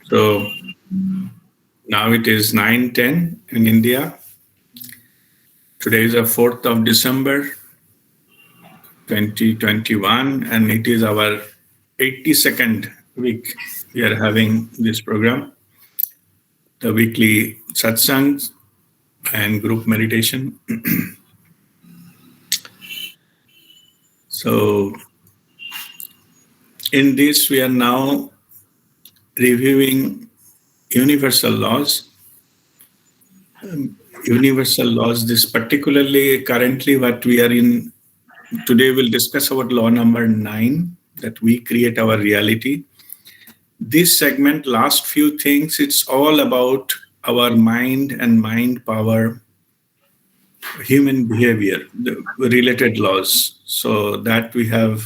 So now it is 9:10 in India. Today is the 4th of December, 2021, and it is our 82nd week we are having this program, the weekly satsangs and group meditation. So in this, we are now reviewing universal laws. Universal laws, this particularly currently what we are in today, we'll discuss about law number 9, that we create our reality. This segment, last few things, it's all about our mind and mind power, human behavior, the related laws. So that we have,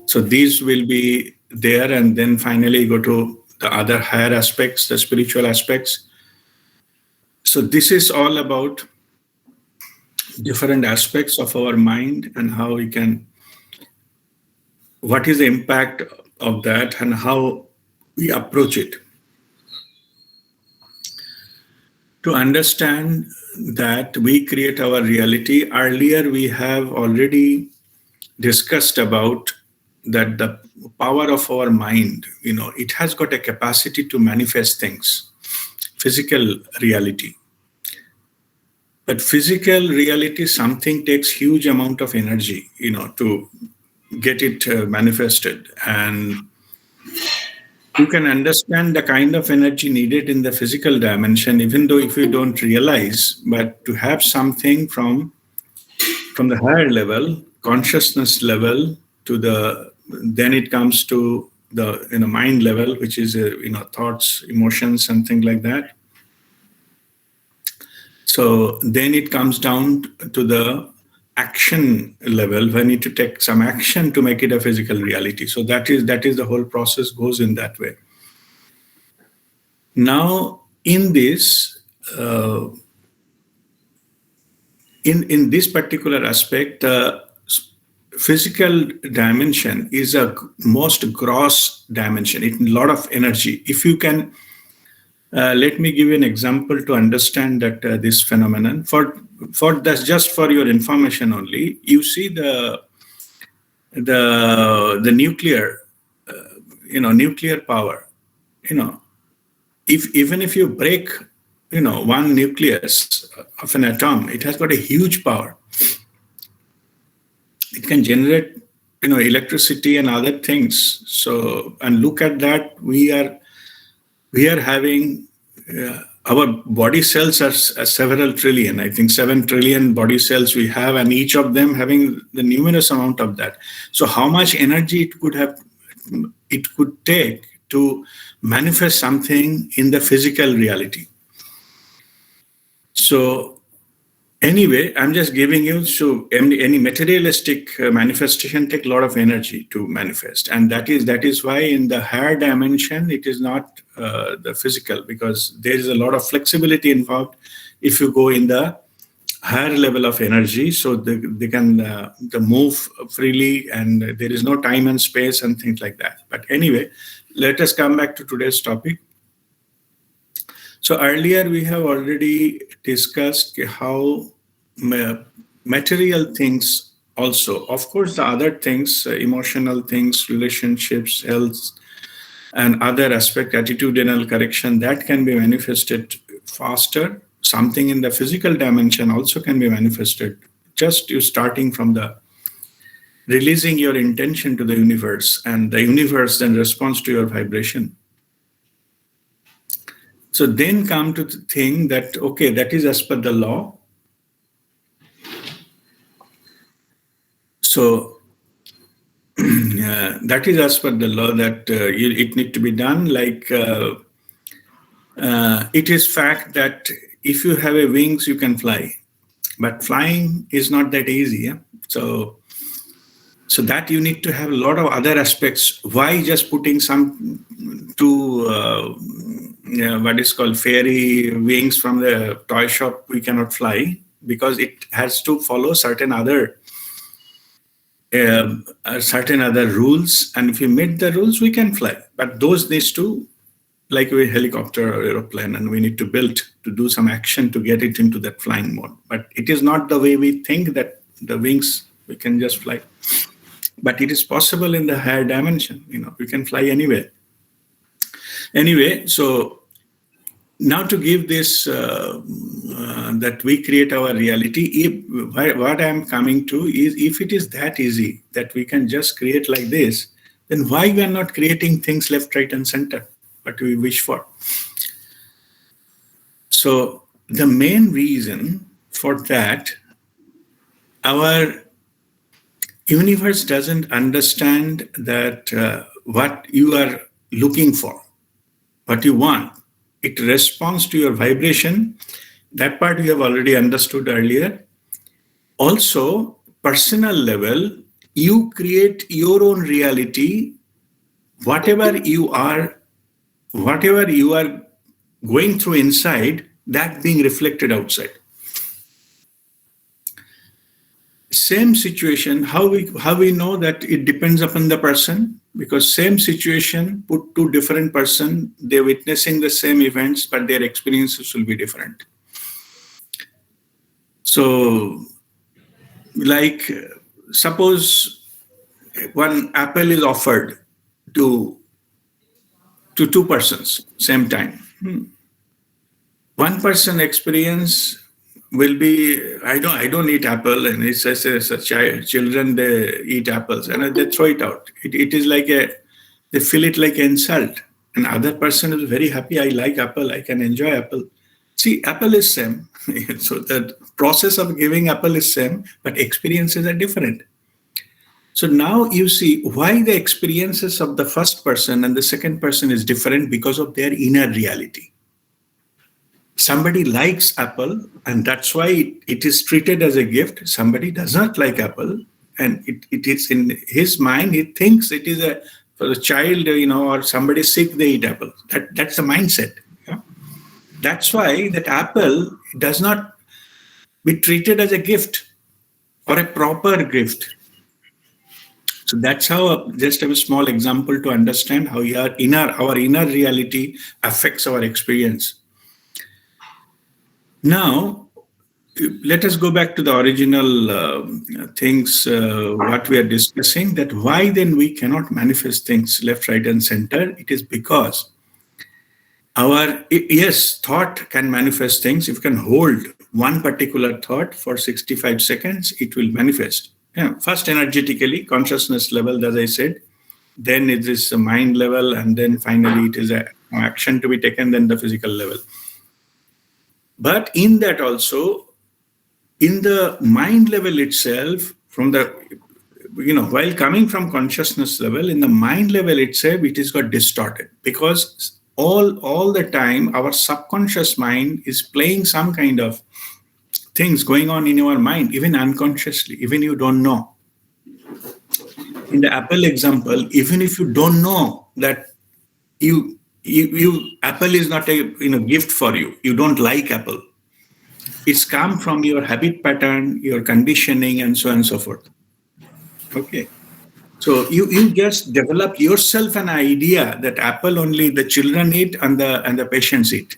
so these will be there, and then finally go to the other higher aspects, the spiritual aspects. So this is all about different aspects of our mind and how we can, what is the impact of that and how we approach it. To understand that we create our reality, earlier we have already discussed about that the power of our mind, it has got a capacity to manifest things, physical reality. But physical reality, something takes huge amount of energy, to get it manifested. And you can understand the kind of energy needed in the physical dimension, even though if you don't realize, but to have something from the higher level, consciousness level, to the, then it comes to the mind level, which is thoughts, emotions, and things like that. So then it comes down to the action level. We need to take some action to make it a physical reality. So that is the whole process goes in that way. Now, in this, in this particular aspect, the physical dimension is a most gross dimension. It's a lot of energy. If you can, let me give you an example to understand that this phenomenon. For that's just for your information only. You see the nuclear, nuclear power. Even if you break, one nucleus of an atom, it has got a huge power. It can generate, electricity and other things. So, and look at that, we are having our body cells are several trillion. I think 7 trillion body cells we have, and each of them having the numerous amount of that. So, how much energy it could take to manifest something in the physical reality. So anyway, I'm just giving you, so any materialistic manifestation take a lot of energy to manifest. And that is why in the higher dimension, it is not the physical, because there is a lot of flexibility involved if you go in the higher level of energy. So they can move freely, and there is no time and space and things like that. But anyway, let us come back to today's topic. So earlier we have already discussed how material things also, of course, the other things, emotional things, relationships, health, and other aspect, attitudinal correction, that can be manifested faster. Something in the physical dimension also can be manifested. Just you starting from the releasing your intention to the universe, and the universe then responds to your vibration. So then come to the thing that, okay, that is as per the law. So that is as per the law that it need to be done. Like it is fact that if you have a wings, you can fly, but flying is not that easy. Yeah? So that you need to have a lot of other aspects. Why just putting some two what is called fairy wings from the toy shop? We cannot fly, because it has to follow certain other rules. And if we meet the rules, we can fly. But those needs to like a helicopter or aeroplane, and we need to build to do some action to get it into that flying mode. But it is not the way we think that the wings, we can just fly. But it is possible in the higher dimension. We can fly anywhere. Anyway, so now to give this, that we create our reality, what I'm coming to is, if it is that easy that we can just create like this, then why we are not creating things left, right, and center, what we wish for? So the main reason for that, our universe doesn't understand that what you are looking for, what you want. It responds to your vibration. That part we have already understood earlier. Also, personal level, you create your own reality. Whatever you are going through inside, that being reflected outside. Same situation, how we know that it depends upon the person, because same situation, put two different person, they're witnessing the same events, but their experiences will be different. So, like, suppose one apple is offered to two persons same time. One person experience will be, I don't eat apple, and it says children, they eat apples and they throw it out. It is like they feel it like an insult. And other person is very happy, I like apple, I can enjoy apple. See, apple is same. So the process of giving apple is same, but experiences are different. So now you see why the experiences of the first person and the second person is different, because of their inner reality. Somebody likes apple, and that's why it is treated as a gift. Somebody does not like apple, and it is in his mind, he thinks it is for the child, or somebody sick, they eat apple. That's the mindset. Yeah? That's why that apple does not be treated as a gift or a proper gift. So that's how, just a small example to understand how our inner reality affects our experience. Now, let us go back to the original things, what we are discussing, that why then we cannot manifest things left, right, and center. It is because thought can manifest things. If you can hold one particular thought for 65 seconds, it will manifest. First energetically, consciousness level, as I said, then it is a mind level, and then finally it is an action to be taken, then the physical level. But in that also, in the mind level itself, from the, while coming from consciousness level, in the mind level itself, it is got distorted, because all the time our subconscious mind is playing some kind of things going on in your mind, even unconsciously, even you don't know. In the apple example, even if you don't know that apple is not a gift for you, you don't like apple, it's come from your habit pattern, your conditioning, and so on and so forth. Okay, so you just develop yourself an idea that apple only the children eat and the patients eat.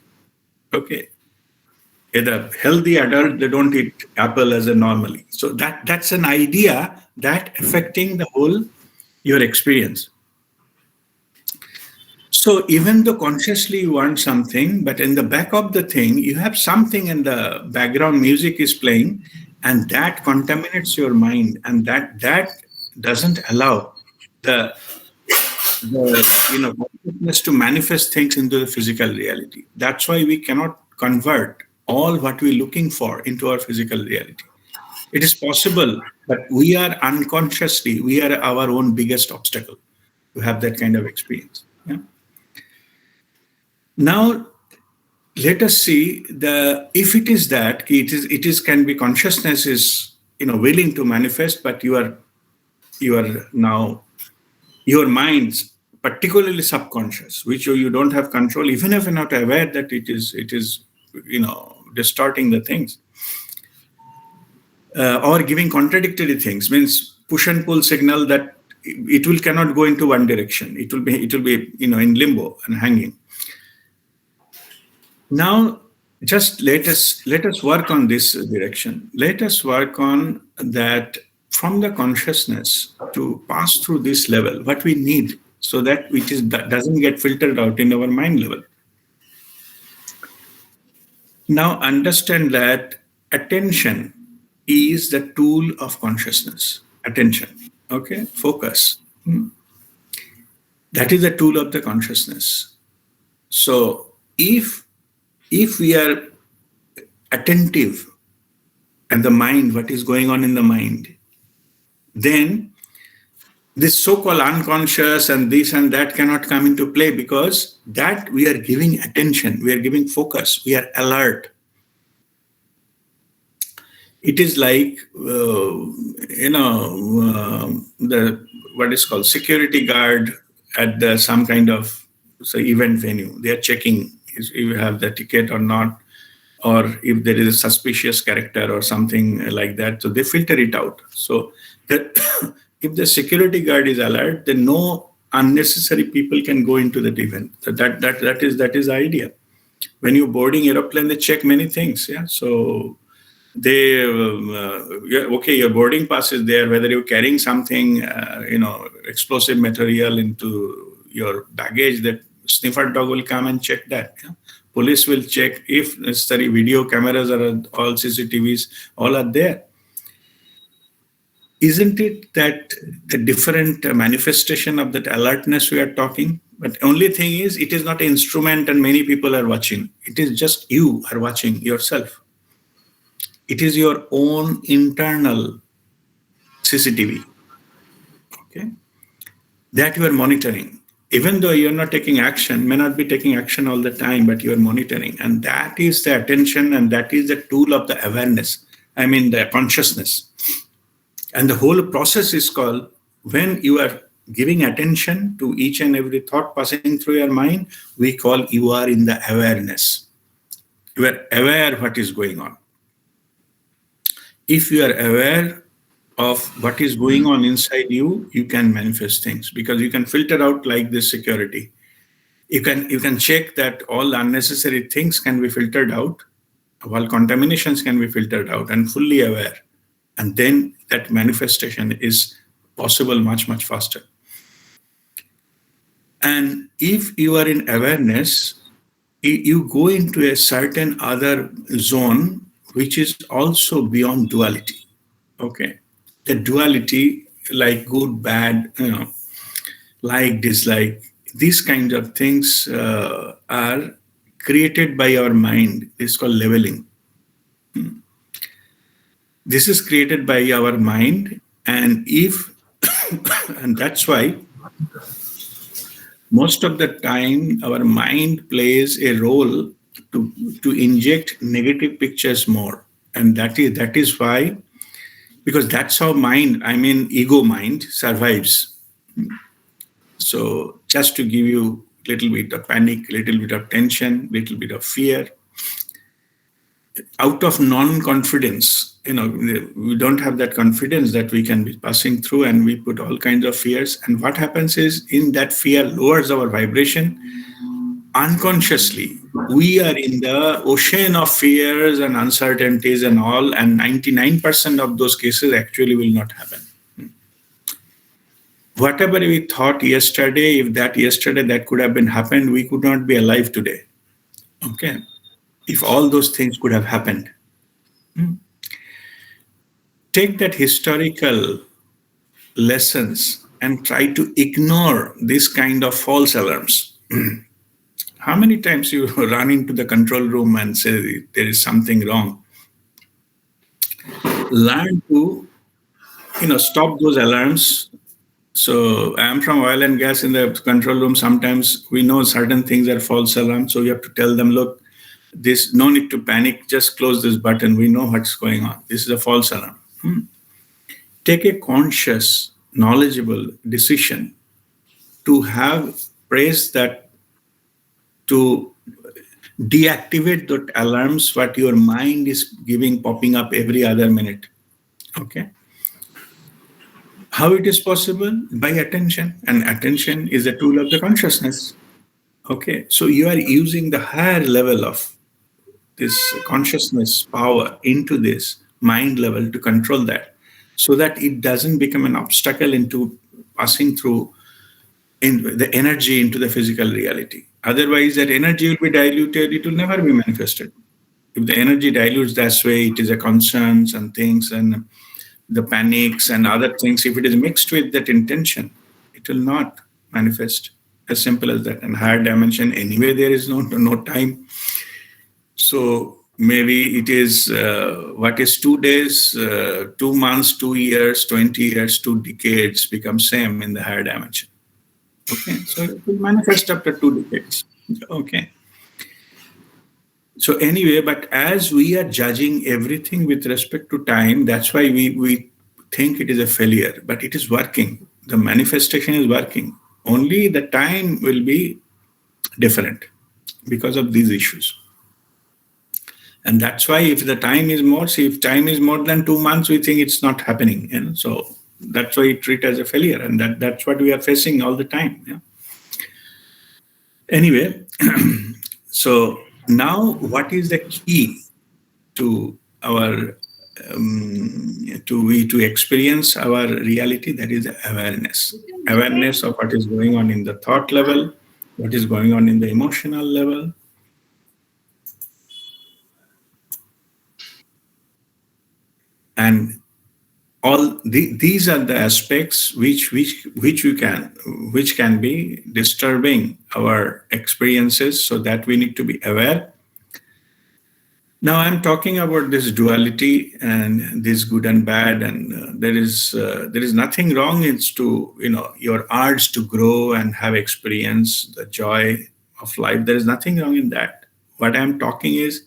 Okay, the healthy adult, they don't eat apple as a normally. So that's an idea that affecting the whole your experience. So even though consciously you want something, but in the back of the thing, you have something in the background, music is playing, and that contaminates your mind, and that doesn't allow the consciousness to manifest things into the physical reality. That's why we cannot convert all what we're looking for into our physical reality. It is possible, but we are unconsciously, we are our own biggest obstacle to have that kind of experience. Yeah? Now, let us see if it is that it is can be consciousness is willing to manifest, but you are now your mind's particularly subconscious, which you don't have control, even if you're not aware that it is distorting the things, or giving contradictory things, means push and pull signal that cannot go into one direction. It will be in limbo and hanging. Now, just let us work on this direction. Let us work on that from the consciousness to pass through this level. What we need so that it is that doesn't get filtered out in our mind level. Now, understand that attention is the tool of consciousness. Attention, okay, focus. That is the tool of the consciousness. So, if we are attentive and the mind, what is going on in the mind, then this so-called unconscious and this and that cannot come into play, because that we are giving attention, we are giving focus, we are alert. It is like the what is called security guard at some kind of event venue. They are checking if you have the ticket or not, or if there is a suspicious character or something like that. So they filter it out. So that if the security guard is alert, then no unnecessary people can go into that event. So that is the idea. When you're boarding aeroplane, they check many things. Yeah. So they okay, your boarding pass is there, whether you're carrying something explosive material into your baggage, that sniffer dog will come and check that. Yeah? Police will check, if necessary, video cameras are all, CCTVs all are there. Isn't it that the different manifestation of that alertness we are talking? But only thing is, it is not an instrument and many people are watching. It is just you are watching yourself. It is your own internal CCTV, okay, that you are monitoring. Even though you're not taking action, may not be taking action all the time, but you are monitoring. And that is the attention, and that is the tool of the awareness. I mean, the consciousness. And the whole process is called, when you are giving attention to each and every thought passing through your mind, we call you are in the awareness. You are aware what is going on. If you are aware of what is going on inside you, you can manifest things, because you can filter out like this security. You can check that all unnecessary things can be filtered out, while contaminations can be filtered out, and fully aware. And then that manifestation is possible much, much faster. And if you are in awareness, you go into a certain other zone, which is also beyond duality. Okay. The duality, like good, bad, like, dislike, these kinds of things are created by our mind. It's called leveling. This is created by our mind, and and that's why most of the time our mind plays a role to inject negative pictures more, and that is why, because that's how mind, I mean ego mind, survives. So just to give you a little bit of panic, little bit of tension, little bit of fear, out of non-confidence, we don't have that confidence that we can be passing through, and we put all kinds of fears. And what happens is, in that fear lowers our vibration. Unconsciously, we are in the ocean of fears and uncertainties and all, and 99% of those cases actually will not happen. Whatever we thought yesterday, if that yesterday that could have been happened, we could not be alive today. Okay. If all those things could have happened. Take that historical lessons and try to ignore this kind of false alarms. How many times you run into the control room and say there is something wrong? Learn to, stop those alarms. So I am from oil and gas. In the control room, sometimes we know certain things are false alarms. So you have to tell them, look, this, no need to panic, just close this button. We know what's going on. This is a false alarm. Take a conscious, knowledgeable decision to have praise that, to deactivate the alarms what your mind is giving, popping up every other minute. Okay. How it is possible? By attention. And attention is a tool of the consciousness. Okay. So you are using the higher level of this consciousness power into this mind level to control that, so that it doesn't become an obstacle into passing through in the energy into the physical reality. Otherwise, that energy will be diluted, it will never be manifested. If the energy dilutes that way, it is a concerns and things and the panics and other things. If it is mixed with that intention, it will not manifest. As simple as that. And higher dimension, anyway, there is no time. So maybe it is what is 2 days, 2 months, 2 years, 20 years, 2 decades become same in the higher dimension. Okay, so it will manifest after 2 decades. Okay. So anyway, but as we are judging everything with respect to time, that's why we think it is a failure, but it is working. The manifestation is working. Only the time will be different because of these issues. And that's why if the time is more, see, if time is more than 2 months, we think it's not happening. So that's why we treat it as a failure. And that's what we are facing all the time. Yeah? Anyway, so now what is the key to our to experience our reality? That is awareness of what is going on in the thought level, what is going on in the emotional level. And all these are the aspects which can be disturbing our experiences, so that we need to be aware. Now I'm talking about this duality and this good and bad, and there is nothing wrong. It's to your urge to grow and have experience the joy of life. There is nothing wrong in that. What I'm talking is,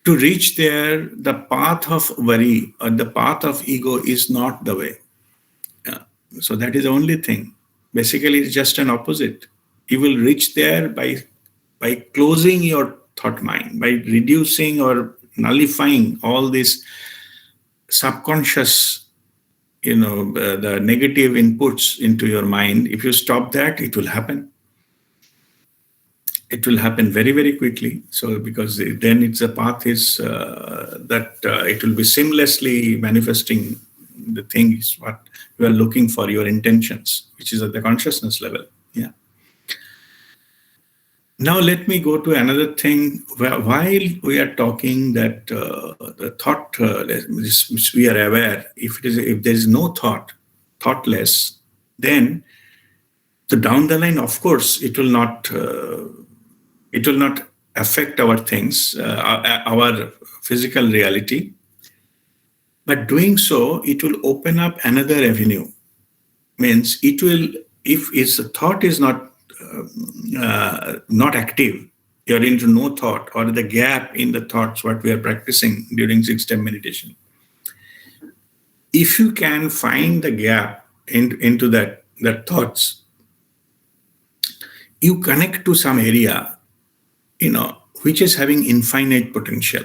to reach there, the path of worry or the path of ego is not the way. So that is the only thing. Basically, it's just an opposite. You will reach there by closing your thought mind, by reducing or nullifying all these subconscious, the negative inputs into your mind. If you stop that, it will happen. It will happen very, very quickly. So because then it's a path is that it will be seamlessly manifesting the things what you are looking for, your intentions, which is at the consciousness level. Yeah. Now let me go to another thing. While we are talking that the thought, which we are aware, if there is no thoughtless, then the down the line, of course, it will not affect our things, our physical reality. But doing so, it will open up another avenue. Means it will, if its thought is not active, you're into no thought, or the gap in the thoughts, what we are practicing during 6-step meditation. If you can find the gap into that thoughts, you connect to some area, which is having infinite potential,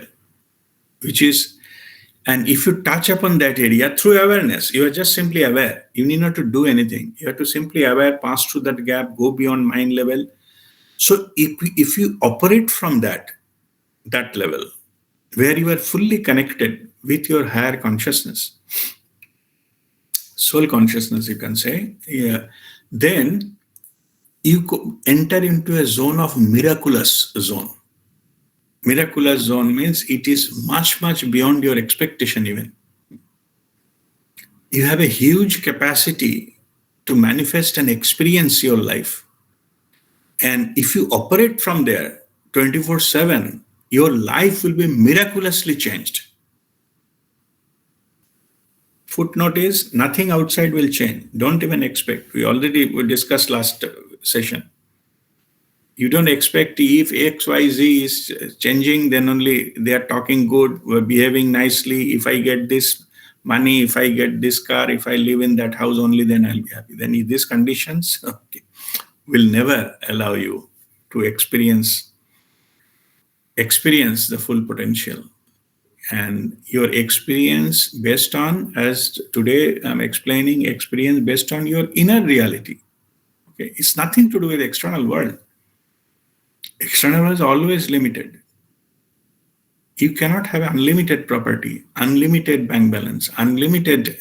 and if you touch upon that area through awareness, you are just simply aware. You need not to do anything. You have to simply aware, pass through that gap, go beyond mind level. So if you operate from that level, where you are fully connected with your higher consciousness, soul consciousness, you can say, yeah, then you enter into a zone of miraculous zone. Miraculous zone means it is much, much beyond your expectation even. You have a huge capacity to manifest and experience your life. And if you operate from there 24/7, your life will be miraculously changed. Footnote is, nothing outside will change. Don't even expect. We discussed last session. You don't expect if X, Y, Z is changing, then only they are talking good, we're behaving nicely. If I get this money, if I get this car, if I live in that house, only then I'll be happy. Then these conditions will never allow you to experience the full potential. And your experience based on, as today I'm explaining, experience based on your inner reality. Okay, it's nothing to do with the external world. External world is always limited. You cannot have unlimited property, unlimited bank balance, unlimited,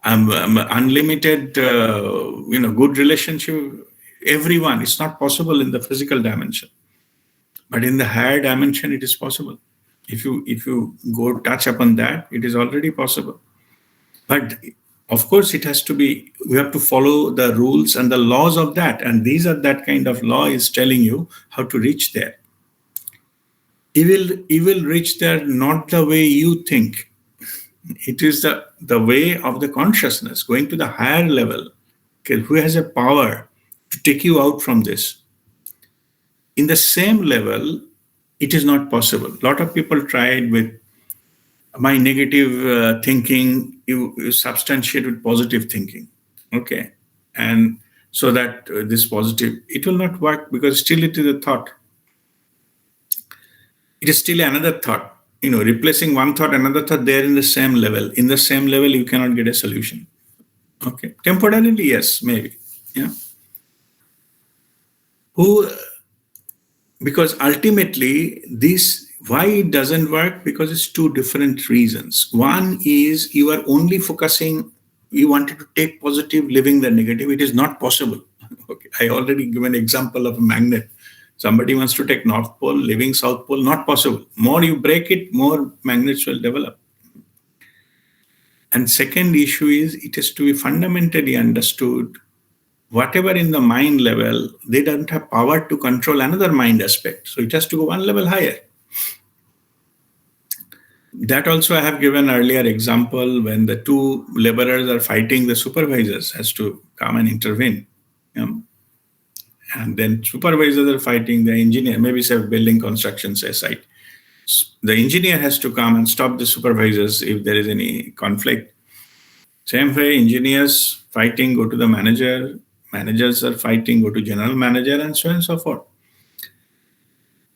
unlimited, good relationship. Everyone, it's not possible in the physical dimension, but in the higher dimension, it is possible. If you go touch upon that, it is already possible. But of course, it has to be. We have to follow the rules and the laws of that, and these are that kind of law is telling you how to reach there. You will reach there not the way you think. It is the way of the consciousness going to the higher level, okay, who has a power to take you out from this. In the same level, it is not possible. A lot of people tried with my negative thinking, you substantiate with positive thinking, okay, and so that this positive, it will not work because still it is a thought. It is still another thought. Replacing one thought, another thought, they're in the same level. In the same level, you cannot get a solution. Okay. Temporarily, yes, maybe. Yeah. Because ultimately, why it doesn't work? Because it's two different reasons. One is you are only focusing, you wanted to take positive, leaving the negative. It is not possible. Okay. I already given an example of a magnet. Somebody wants to take North Pole, leaving South Pole, not possible. More you break it, more magnets will develop. And second issue is it has to be fundamentally understood. Whatever in the mind level, they don't have power to control another mind aspect. So it has to go one level higher. That also I have given earlier example when the two laborers are fighting, the supervisors has to come and intervene. And then supervisors are fighting the engineer, maybe it's a building construction site. The engineer has to come and stop the supervisors if there is any conflict. Same way, engineers fighting, go to the manager, managers are fighting, go to general manager, and so on and so forth.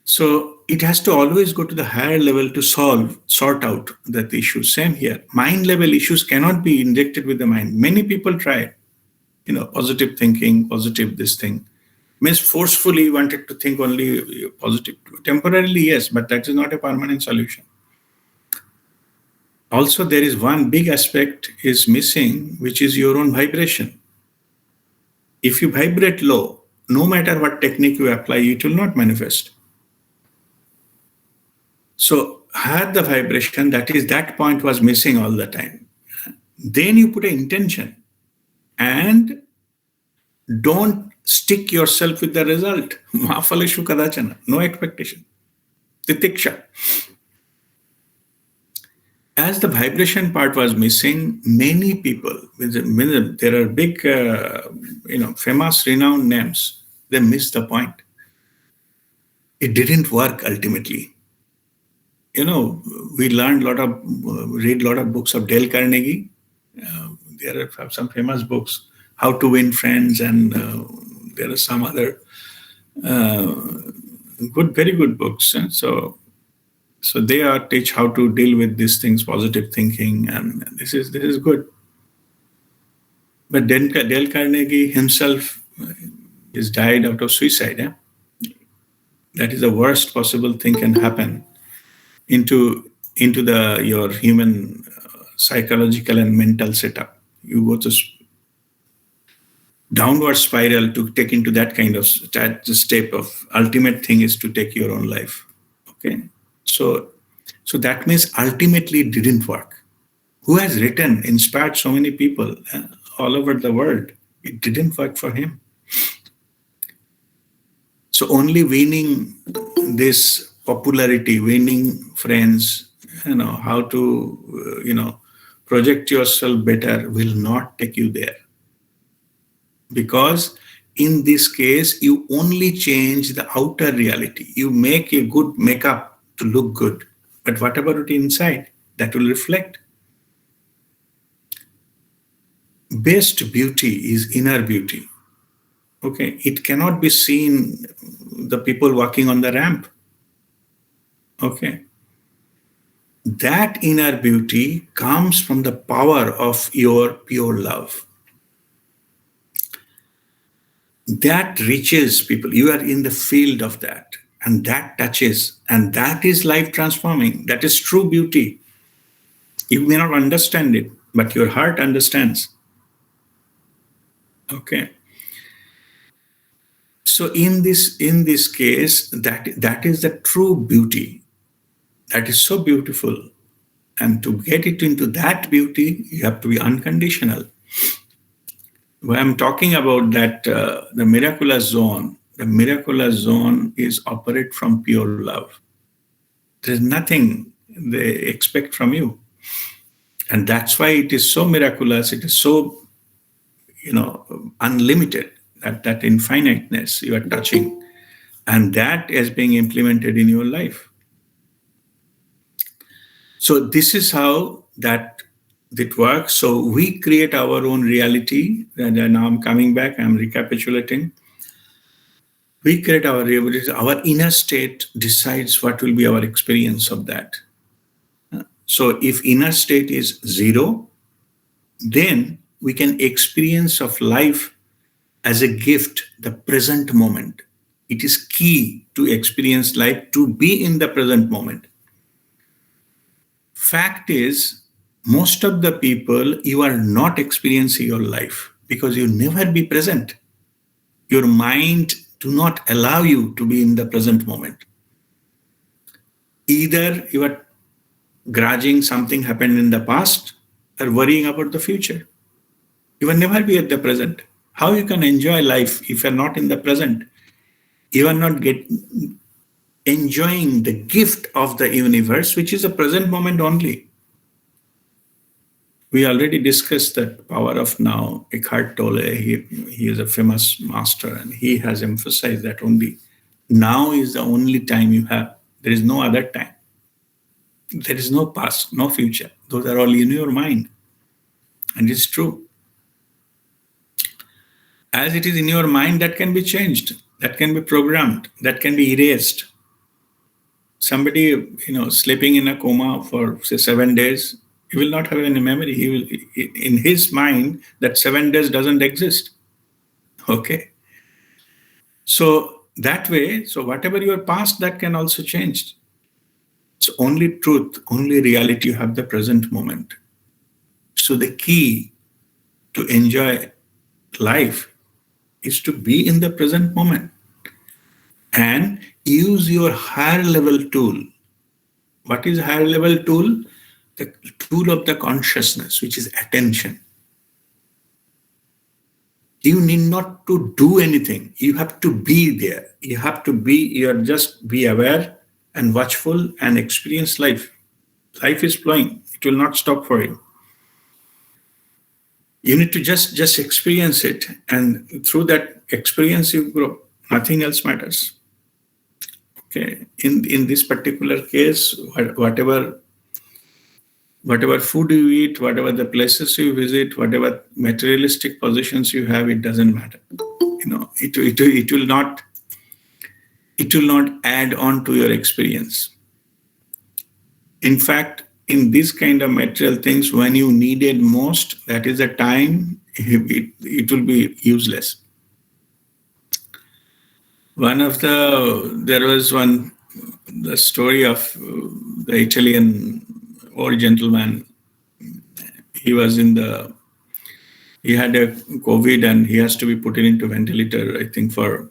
So it has to always go to the higher level to sort out that issue. Same here. Mind level issues cannot be injected with the mind. Many people try, positive thinking, positive this thing. Means forcefully wanted to think only positive. Temporarily, yes, but that is not a permanent solution. Also, there is one big aspect is missing, which is your own vibration. If you vibrate low, no matter what technique you apply, it will not manifest. So, had the vibration, that point was missing all the time. Then you put an intention and don't stick yourself with the result. Mafaleshu kadachana, no expectation. Titiksha. As the vibration part was missing, many people, there are big, famous, renowned names, they missed the point. It didn't work ultimately. We learned read a lot of books of Dale Carnegie. There are some famous books, How to Win Friends, and there are some other very good books. So they teach how to deal with these things, positive thinking, and this is good. But Dale Carnegie himself is died out of suicide. Yeah? That is the worst possible thing can happen into your human psychological and mental setup. You go to downward spiral to take into that kind of step of ultimate thing is to take your own life. Okay. So that means ultimately it didn't work. Who has inspired so many people all over the world? It didn't work for him. So only winning this popularity, winning friends, how to, project yourself better will not take you there. Because in this case, you only change the outer reality. You make a good makeup to look good. But whatever it is inside, that will reflect. Best beauty is inner beauty. Okay, it cannot be seen, the people walking on the ramp. Okay. That inner beauty comes from the power of your pure love. That reaches people. You are in the field of that. and that touches, and that is life transforming. That is true beauty. You may not understand it, but your heart understands. Okay. So in this case, that is the true beauty. That is so beautiful. And to get it into that beauty, you have to be unconditional. When I'm talking about that, the miraculous zone is operate from pure love. There's nothing they expect from you. And that's why it is so miraculous. It is so, unlimited, that infiniteness you are touching. And that is being implemented in your life. So this is how that it works. So we create our own reality. And now I'm coming back, I'm recapitulating. We create our reality. Our inner state decides what will be our experience of that. So if inner state is 0, then we can experience of life as a gift, the present moment. It is key to experience life, to be in the present moment. Fact is, most of the people, you are not experiencing your life because you never be present. Your mind do not allow you to be in the present moment. Either you are grudging something happened in the past or worrying about the future. You will never be at the present. How you can enjoy life if you're not in the present? You are not enjoying the gift of the universe, which is the present moment only. We already discussed that power of now. Eckhart Tolle, he is a famous master, and he has emphasized that only now is the only time you have. There is no other time. There is no past, no future. Those are all in your mind. And it's true. As it is in your mind, that can be changed, that can be programmed, that can be erased. Somebody, sleeping in a coma for, say, 7 days, he will not have any memory. He will, in his mind, that 7 days doesn't exist. Okay. So that way, so whatever your past, that can also change. So only truth, only reality, you have the present moment. So the key to enjoy life is to be in the present moment and use your higher level tool. What is higher level tool? The tool of the consciousness, which is attention. You need not to do anything. You have to be there. You're just be aware and watchful and experience life. Life is flowing. It will not stop for you. You need to just experience it. And through that experience, you grow. Nothing else matters. Okay. In this particular case, whatever food you eat, whatever the places you visit, whatever materialistic possessions you have, it doesn't matter. It will not add on to your experience. In fact, in this kind of material things, when you need it most, that is the time it will be useless. There was the story of the Italian old gentleman. He had a COVID and he has to be put into ventilator, I think, for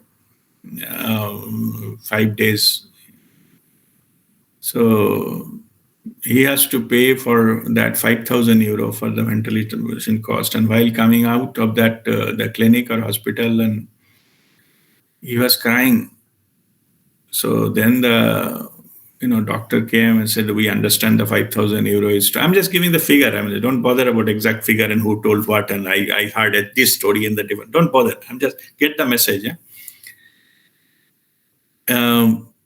5 days. So he has to pay for that 5,000 euro for the ventilation cost. And while coming out of that, the clinic or hospital, and he was crying. So then the doctor came and said, we understand the 5,000 euro is true. I'm just giving the figure. I mean, don't bother about exact figure and who told what. And I heard this story in the different. Don't bother. I'm just get the message. Yeah?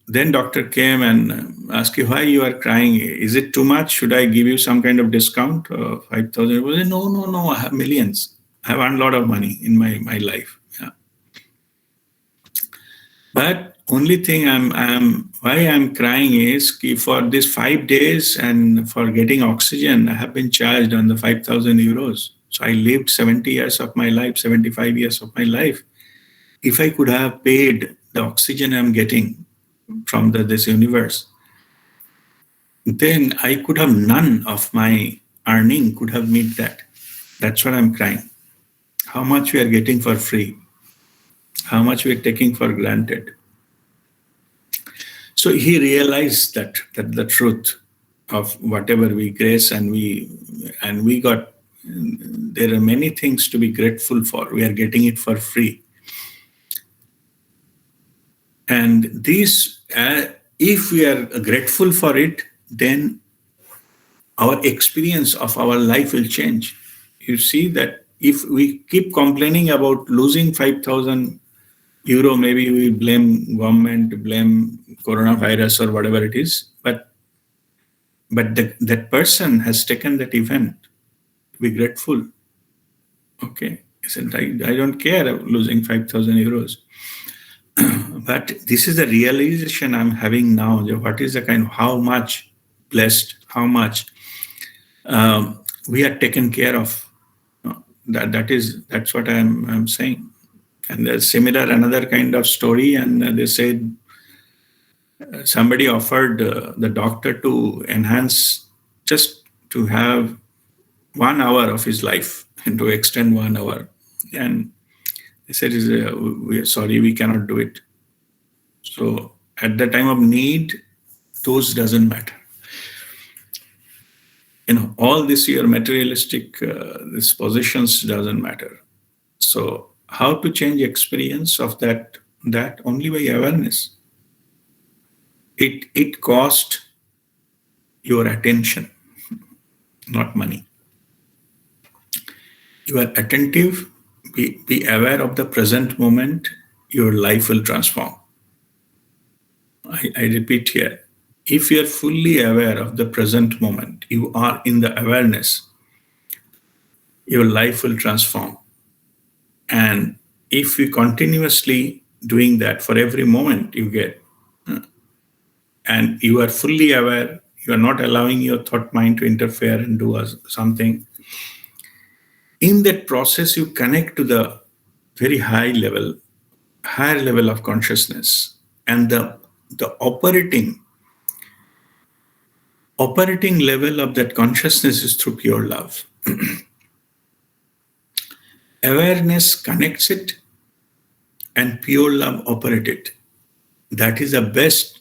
Then doctor came and asked you why you are crying. Is it too much? Should I give you some kind of discount? 5,000. No. I have millions. I have earned a lot of money in my life. Yeah. But only thing why I'm crying is for this 5 days and for getting oxygen, I have been charged on the 5,000 euros. So I lived 70 years of my life, 75 years of my life. If I could have paid the oxygen I'm getting from this universe, then I could have none of my earning could have met that. That's what I'm crying. How much we are getting for free, how much we are taking for granted. So he realized that the truth of whatever we grace and we got. There are many things to be grateful for. We are getting it for free, and these, if we are grateful for it, then our experience of our life will change. You see that if we keep complaining about losing 5,000 euro, maybe we blame government, blame coronavirus or whatever it is, but that person has taken that event to be grateful. Okay, he said, I don't care of losing 5,000 euros. But this is the realization I'm having now. What is the kind of how much blessed, how much we are taken care of. That's what I'm saying. And there's similar another kind of story, and they said somebody offered the doctor to enhance, just to have 1 hour of his life and to extend 1 hour, and they said, "We're sorry, we cannot do it." So at the time of need, those doesn't matter. All this your materialistic these positions doesn't matter. So how to change experience of that only by awareness. It cost your attention, not money. You are attentive, be aware of the present moment, your life will transform. I repeat here, if you are fully aware of the present moment, you are in the awareness, your life will transform. And if you continuously doing that for every moment you get, and you are fully aware, you are not allowing your thought mind to interfere and do something, in that process you connect to the very higher level of consciousness, and the operating level of that consciousness is through pure love. Awareness connects it, and pure love operates it. That is the best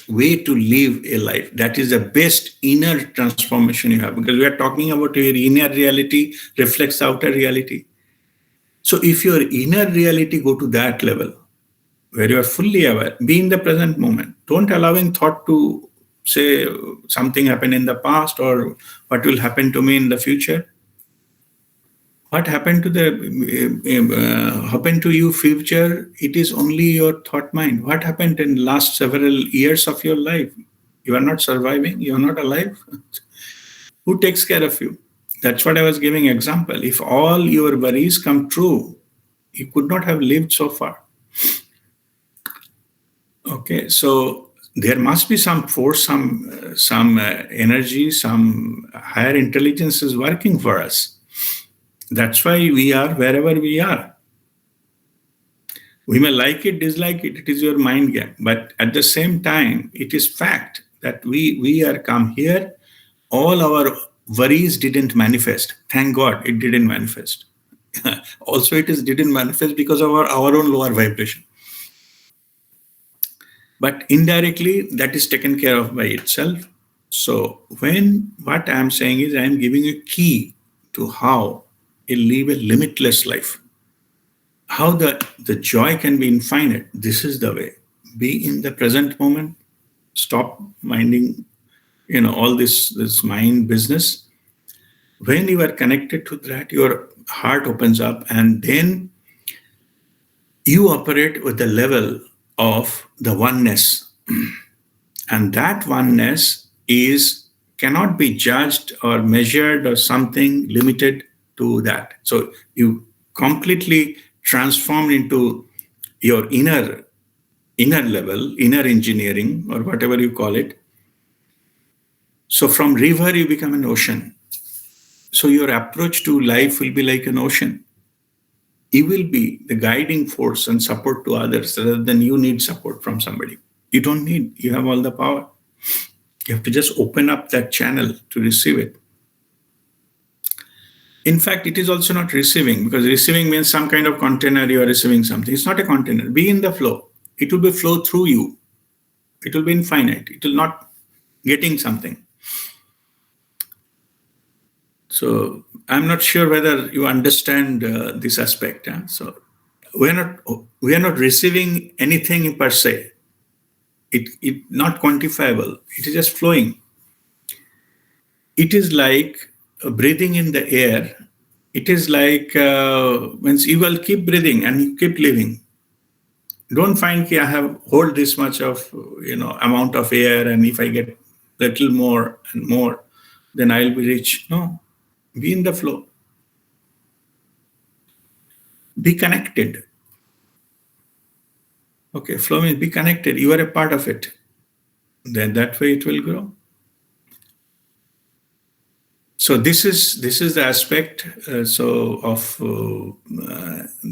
way to live a life. That is the best inner transformation you have, because we are talking about your inner reality reflects outer reality. So if your inner reality go to that level, where you are fully aware, be in the present moment. Don't allowing thought to say something happened in the past or what will happen to me in the future. What happened to you future? It is only your thought mind. What happened in last several years of your life? You are not surviving. You are not alive. Who takes care of you? That's what I was giving example. If all your worries come true, you could not have lived so far. Okay, so there must be some force, some energy, some higher intelligence is working for us. That's why we are wherever we are. We may like it, dislike it. It is your mind game. But at the same time, it is fact that we are come here. All our worries didn't manifest. Thank God it didn't manifest. Also, it didn't manifest because of our own lower vibration. But indirectly, that is taken care of by itself. So what I'm saying is I'm giving a key to how you live a limitless life. How the joy can be infinite. This is the way. Be in the present moment. Stop minding, all this mind business. When you are connected to that, your heart opens up, and then you operate with the level of the oneness. And that oneness cannot be judged or measured or something limited to that. So you completely transform into your inner level, inner engineering, or whatever you call it. So from river, you become an ocean. So your approach to life will be like an ocean. you will be the guiding force and support to others rather than you need support from somebody. You don't need, you have all the power. You have to just open up that channel to receive it. In fact, it is also not receiving, because receiving means some kind of container you are receiving something. It's not a container. Be in the flow. It will be flow through you. It will be infinite. It will not getting something. So I'm not sure whether you understand this aspect. So we are not receiving anything per se. It not quantifiable. It is just flowing. It is like breathing in the air. It is like when you will keep breathing and you keep living. Don't find that I have hold this much of amount of air, and if I get little more and more, then I'll be rich. No, be in the flow. Be connected. Okay, flow means be connected. You are a part of it. Then that way it will grow. So this is the aspect of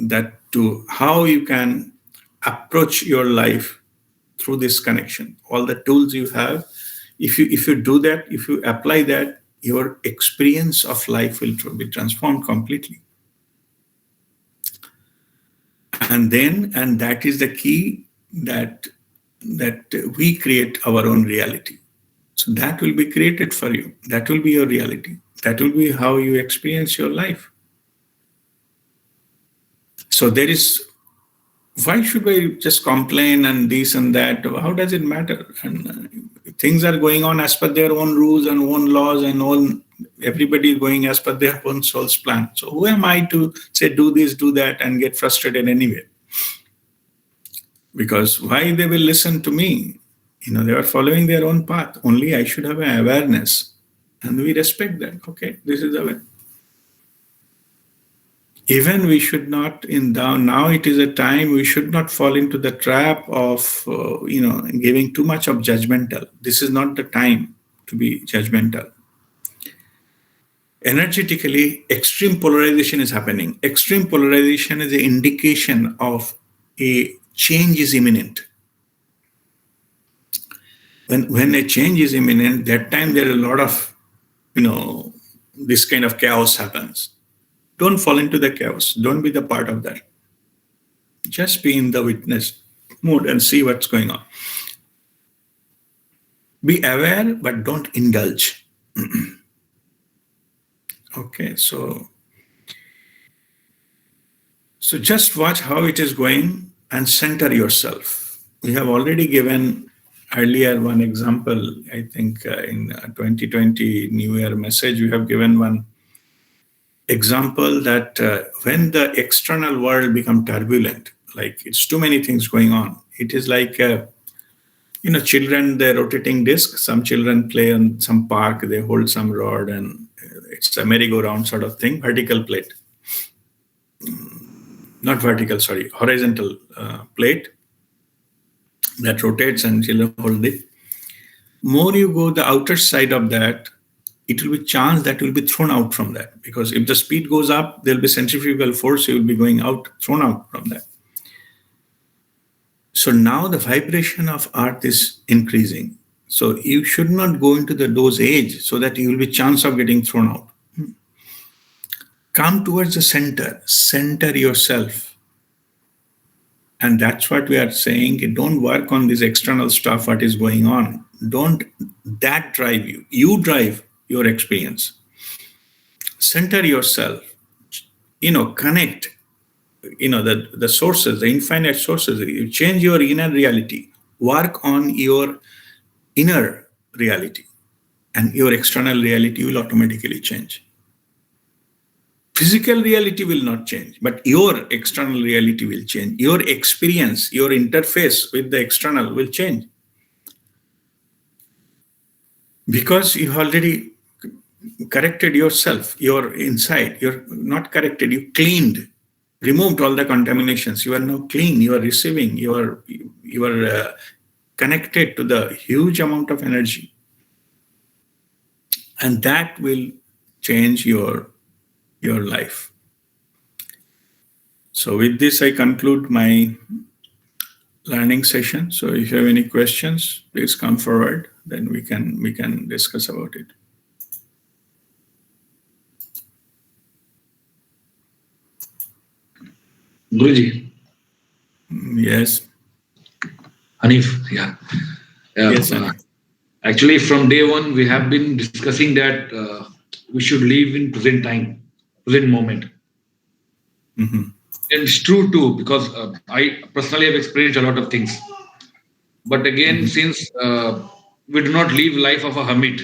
that, to how you can approach your life through this connection. All the tools you have, if you do that, if you apply that, your experience of life will be transformed completely. And that is the key, that we create our own reality. So that will be created for you. That will be your reality. That will be how you experience your life. So there is, why should we just complain and this and that? How does it matter? And things are going on as per their own rules and own laws, and everybody is going as per their own soul's plan. So who am I to say do this, do that, and get frustrated anyway? Because why they will listen to me? They are following their own path. Only I should have an awareness, and we respect that. Okay, this is the way. Even we should not, now it is a time we should not fall into the trap of, giving too much of judgmental. This is not the time to be judgmental. Energetically, extreme polarization is happening. Extreme polarization is an indication of a change is imminent. When a change is imminent, that time there is a lot of, this kind of chaos happens. Don't fall into the chaos. Don't be the part of that. Just be in the witness mode and see what's going on. Be aware, but don't indulge. Okay, so just watch how it is going and center yourself. We have already given earlier one example. I think in 2020 New Year message, we have given one example that when the external world become turbulent, like it's too many things going on, it is like children, they're rotating disc. Some children play on some park, they hold some rod, and it's a merry-go-round sort of thing, vertical plate. Not vertical, sorry, horizontal plate that rotates and children hold it. More you go the outer side of that, it will be chance that will be thrown out from that, because if the speed goes up, there will be centrifugal force, you will be going out, thrown out from that. So now the vibration of earth is increasing. So you should not go into those edge so that you will be chance of getting thrown out. Come towards the center yourself. And that's what we are saying. Don't work on this external stuff, what is going on. Don't that drive you. You drive your experience. Center yourself. Connect. The sources, the infinite sources. You change your inner reality. Work on your inner reality. And your external reality will automatically change. Physical reality will not change, but your external reality will change. Your experience, your interface with the external will change. Because you already corrected yourself, you're inside, you're not corrected, you cleaned, removed all the contaminations. You are now clean, you are receiving, you are connected to the huge amount of energy. And that will change your life. So with this, I conclude my learning session. So if you have any questions, please come forward. Then we can discuss about it. Guruji, Yes. Hanif, yeah. Yes, Uh, uh, Anil. Actually, from day one, we have been discussing that we should live in present time, present moment. Hmm. And it's true too, because I personally have experienced a lot of things. But again, Hmm. since we do not live life of a hermit,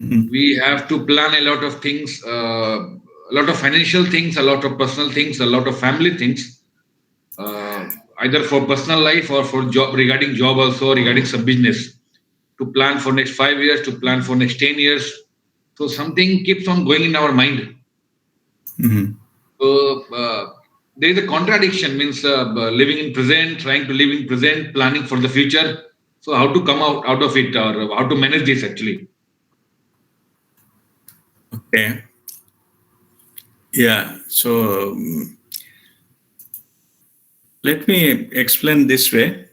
Hmm. we have to plan a lot of things, a lot of financial things, a lot of personal things, a lot of family things, uh, either for personal life or for job, regarding job also, regarding some business, to plan for next 5 years, to plan for next 10 years. So something keeps on going in our mind. Hmm. So there is a contradiction, means living in present, trying to live in present, planning for the future. So how to come out of it, or how to manage this actually? Okay. Yeah. So let me explain this way.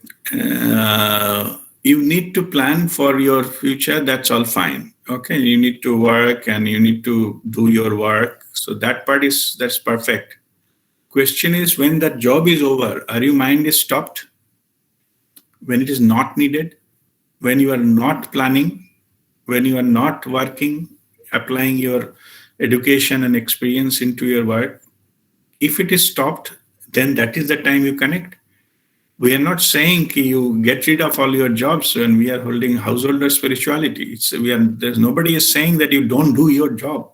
You need to plan for your future. That's all fine. Okay. You need to work and you need to do your work. So that part that's perfect. Question is when that job is over, are your mind is stopped? When it is not needed? When you are not planning? When you are not working, applying your education and experience into your work? If it is stopped, then that is the time you connect. We are not saying you get rid of all your jobs when we are holding householder spirituality. There's nobody is saying that you don't do your job.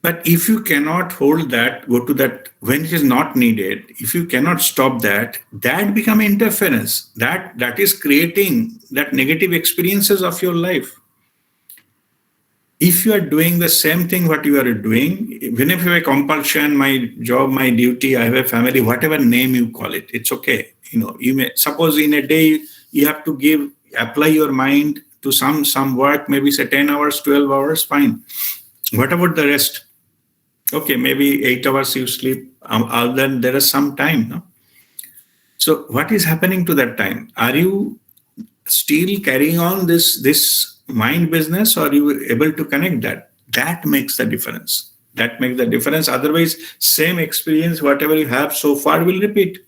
But if you cannot hold that, go to that when it is not needed, if you cannot stop that, that become interference. That is creating that negative experiences of your life. If you are doing the same thing what you are doing, even if you have a compulsion, my job, my duty, I have a family, whatever name you call it, it's okay. You may suppose in a day you have to apply your mind to some work, maybe say 10 hours, 12 hours, fine. What about the rest? Okay, maybe 8 hours you sleep. Other than there is some time, no? So what is happening to that time? Are you still carrying on this mind business, or are you able to connect that? That makes the difference. That makes the difference. Otherwise, same experience, whatever you have so far, will repeat.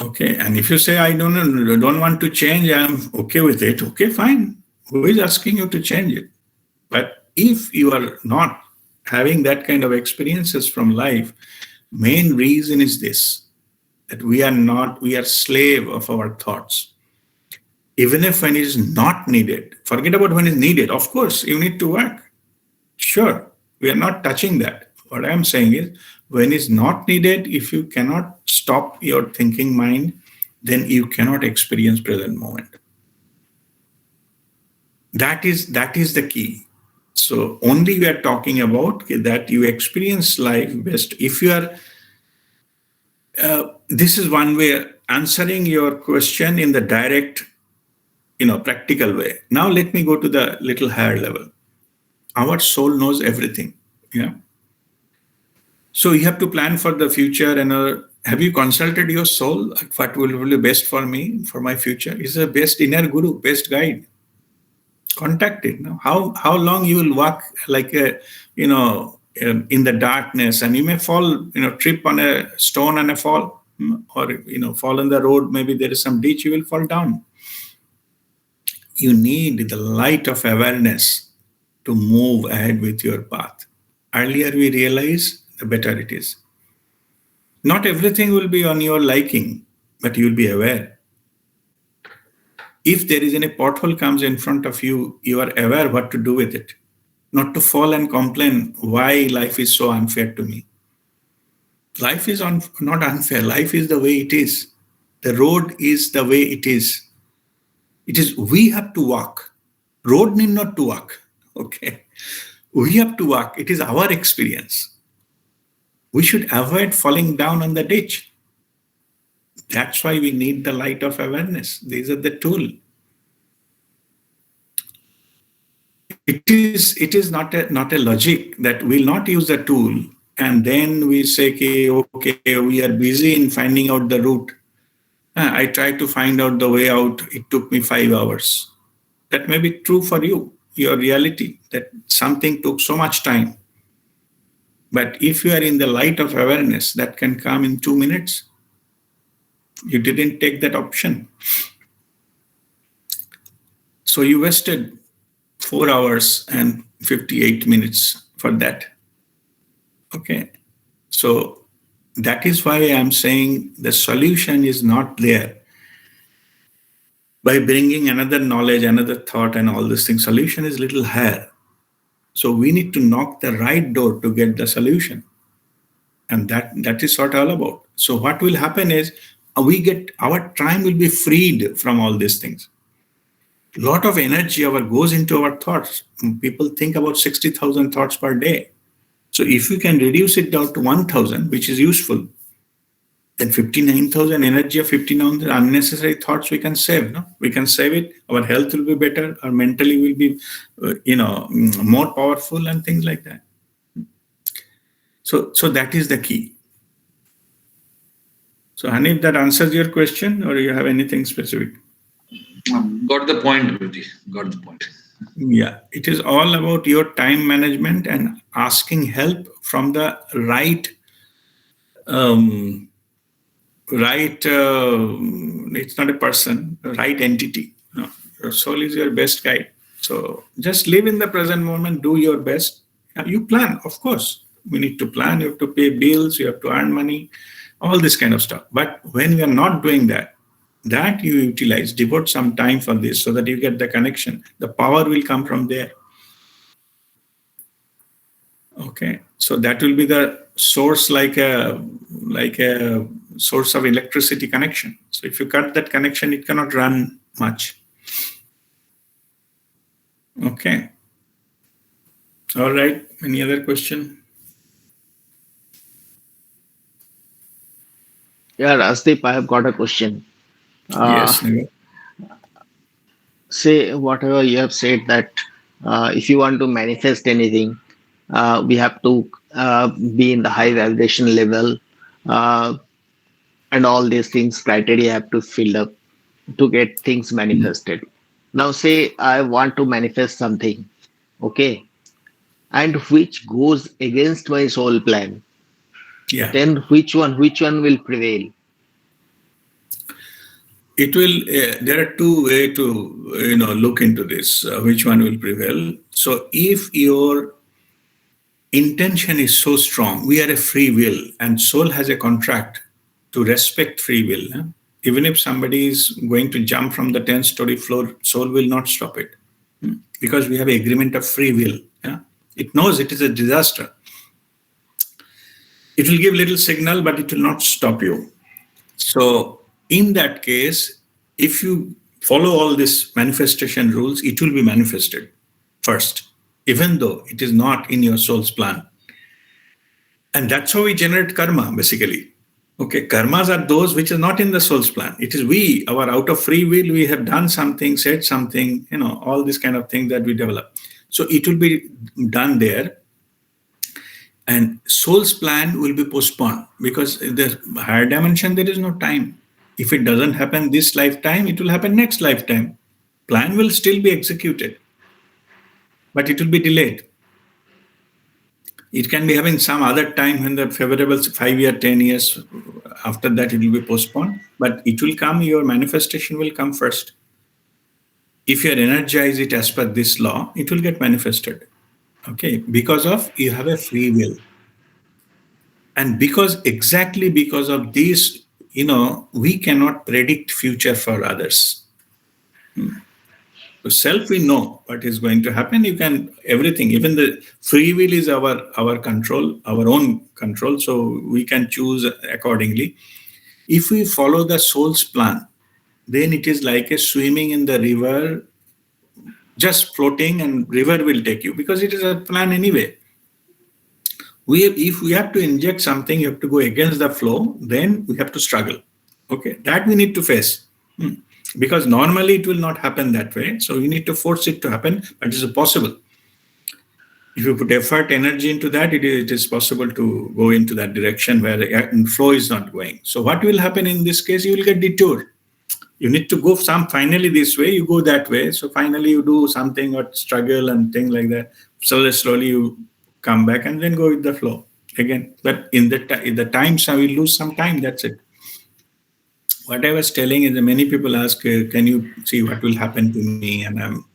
Okay, and if you say I don't want to change, I'm okay with it. Okay, fine. Who is asking you to change it? But if you are not having that kind of experiences from life, main reason is this, that we are slave of our thoughts. Even if when it is not needed, forget about when it's needed. Of course, you need to work. Sure, we are not touching that. What I'm saying is, when it's not needed, if you cannot stop your thinking mind, then you cannot experience present moment. That is the key. So only we are talking about that you experience life best if you are. This is one way answering your question in the direct, practical way. Now let me go to the little higher level. Our soul knows everything. Yeah. So you have to plan for the future. And have you consulted your soul? What will be best for me, for my future? Is the best inner guru, best guide. Contact it. No? How long you will walk like a, in the darkness, and you may fall, trip on a stone and a fall, or fall on the road. Maybe there is some ditch, you will fall down. You need the light of awareness to move ahead with your path. Earlier we realize, the better it is. Not everything will be on your liking, but you'll be aware. If there is any pothole comes in front of you, you are aware what to do with it. Not to fall and complain why life is so unfair to me. Life is not unfair. Life is the way it is. The road is the way it is. It is we have to walk. Road need not to walk. Okay. We have to walk. It is our experience. We should avoid falling down on the ditch. That's why we need the light of awareness. These are the tool. it is not a logic that we'll not use the tool and then we say, okay, we are busy in finding out the route. I tried to find out the way out. It took me 5 hours. That may be true for you, your reality, that something took so much time. But if you are in the light of awareness, that can come in 2 minutes. You didn't take that option. So you wasted 4 hours and 58 minutes for that. Okay. So that is why I'm saying the solution is not there. By bringing another knowledge, another thought, and all these things, solution is little higher. So we need to knock the right door to get the solution. And that is what all about. So what will happen is our time will be freed from all these things. A lot of energy goes into our thoughts. People think about 60,000 thoughts per day. So if we can reduce it down to 1,000, which is useful, then 59,000 energy of 59,000 unnecessary thoughts we can save. No, we can save it. Our health will be better. Our mentally will be, more powerful and things like that. So that is the key. So Hanif, that answers your question, or you have anything specific? Got the point, Guruji. Got the point. Yeah, it is all about your time management and asking help from the right. It's not a person, right entity. No, your soul is your best guide. So just live in the present moment, do your best. You plan, of course. We need to plan, you have to pay bills, you have to earn money, all this kind of stuff. But when we are not doing that you utilize, devote some time for this so that you get the connection. The power will come from there. Okay, so that will be the source, like a source of electricity connection. So if you cut that connection, it cannot run much. Okay. All right. Any other question? Yeah, Rasdeep, I have got a question. Yes. Nigel. Say whatever you have said that if you want to manifest anything, we have to be in the high vibration level, uh, and all these things criteria have to fill up to get things manifested. Now, say I want to manifest something, okay, and which goes against my soul plan. Yeah. Then which one will prevail? It will. There are two ways to look into this. Which one will prevail? So if your intention is so strong, we are a free will, and soul has a contract to respect free will. Even if somebody is going to jump from the 10th-story floor, soul will not stop it, because we have an agreement of free will. Yeah? It knows it is a disaster. It will give little signal, but it will not stop you. So in that case, if you follow all these manifestation rules, it will be manifested first, even though it is not in your soul's plan. And that's how we generate karma, basically. Okay, karmas are those which are not in the soul's plan. It is our out of free will, we have done something, said something, all this kind of thing that we develop. So it will be done there. And soul's plan will be postponed, because in the higher dimension, there is no time. If it doesn't happen this lifetime, it will happen next lifetime. Plan will still be executed, but it will be delayed. It can be having some other time when the favorable 5 year, 10 years, after that it will be postponed, but it will come, your manifestation will come first. If you energize it as per this law, it will get manifested. Okay, because you have a free will. And exactly because of this, we cannot predict future for others. So self, we know what is going to happen. You can, everything, even the free will is our control, our own control. So we can choose accordingly. If we follow the soul's plan, then it is like a swimming in the river, just floating, and river will take you, because it is a plan anyway. If we have to inject something, you have to go against the flow, then we have to struggle. Okay, that we need to face. Because normally it will not happen that way. So you need to force it to happen, but it is possible. If you put effort, energy into that, it is possible to go into that direction where the flow is not going. So what will happen in this case? You will get detour. You need to go finally this way, you go that way. So finally you do something or struggle and things like that. Slowly you come back and then go with the flow again. But in the times I will lose some time. That's it. What I was telling is that many people ask, can you see what will happen to me? And I'm,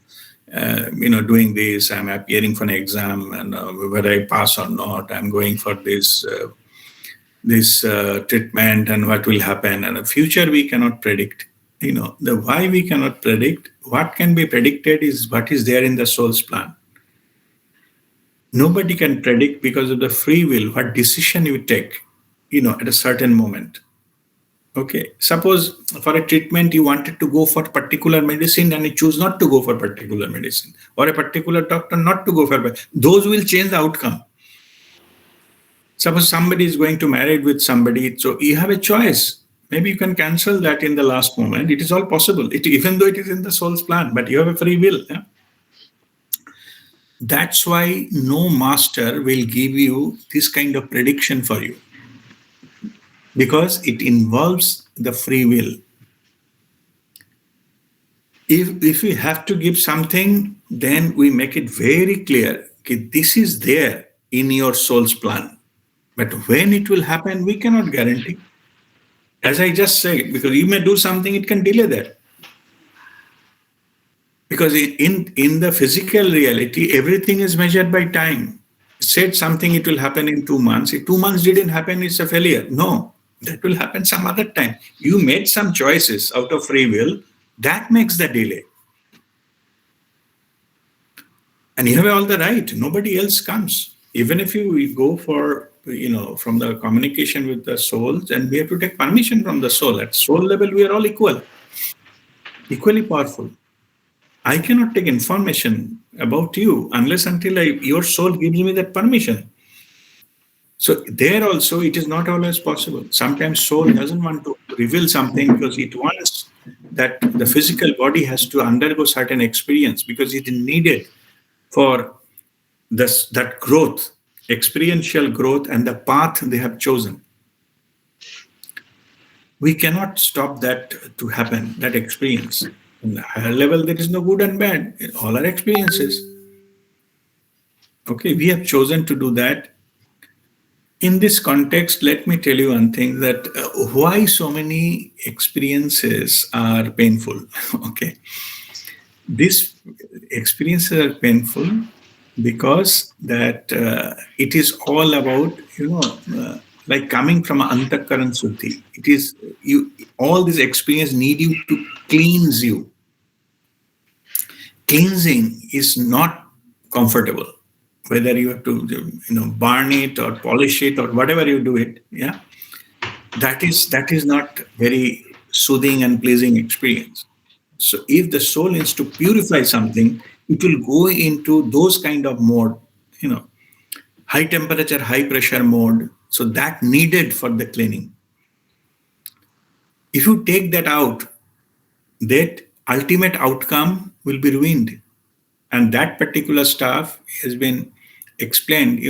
doing this. I'm appearing for an exam, and whether I pass or not, I'm going for this treatment, and what will happen. And the future we cannot predict. The why we cannot predict. What can be predicted is what is there in the soul's plan. Nobody can predict because of the free will what decision you take, at a certain moment. Okay, suppose for a treatment you wanted to go for particular medicine and you choose not to go for particular medicine, or a particular doctor not to go for, those will change the outcome. Suppose somebody is going to marry with somebody, so you have a choice. Maybe you can cancel that in the last moment. It is all possible, even though it is in the soul's plan, but you have a free will. Yeah? That's why no master will give you this kind of prediction for you, because it involves the free will. If we have to give something, then we make it very clear, okay, this is there in your soul's plan. But when it will happen, we cannot guarantee. As I just said, because you may do something, it can delay that. Because in the physical reality, everything is measured by time. Said something, it will happen in 2 months. If 2 months didn't happen, it's a failure. No, that will happen some other time. You made some choices out of free will. That makes the delay. And you have all the right. Nobody else comes. Even if you go for, from the communication with the souls, and we have to take permission from the soul. At soul level, we are all equally powerful. I cannot take information about you unless until your soul gives me that permission. So there also, it is not always possible. Sometimes soul doesn't want to reveal something because it wants that the physical body has to undergo certain experience, because it is needed for that growth, experiential growth, and the path they have chosen. We cannot stop that to happen, that experience. On the higher level, there is no good and bad. All are experiences. Okay, we have chosen to do that. In this context, let me tell you one thing, that why so many experiences are painful. Okay, these experiences are painful because that it is all about, like coming from Antakaran Suddhi. It is all this experience need you to cleanse you. Cleansing is not comfortable. Whether you have to, burn it or polish it or whatever you do it, yeah, that is not very soothing and pleasing experience. So if the soul needs to purify something, it will go into those kind of mode, high temperature, high pressure mode. So that needed for the cleaning. If you take that out, that ultimate outcome will be ruined. And that particular stuff has been explained,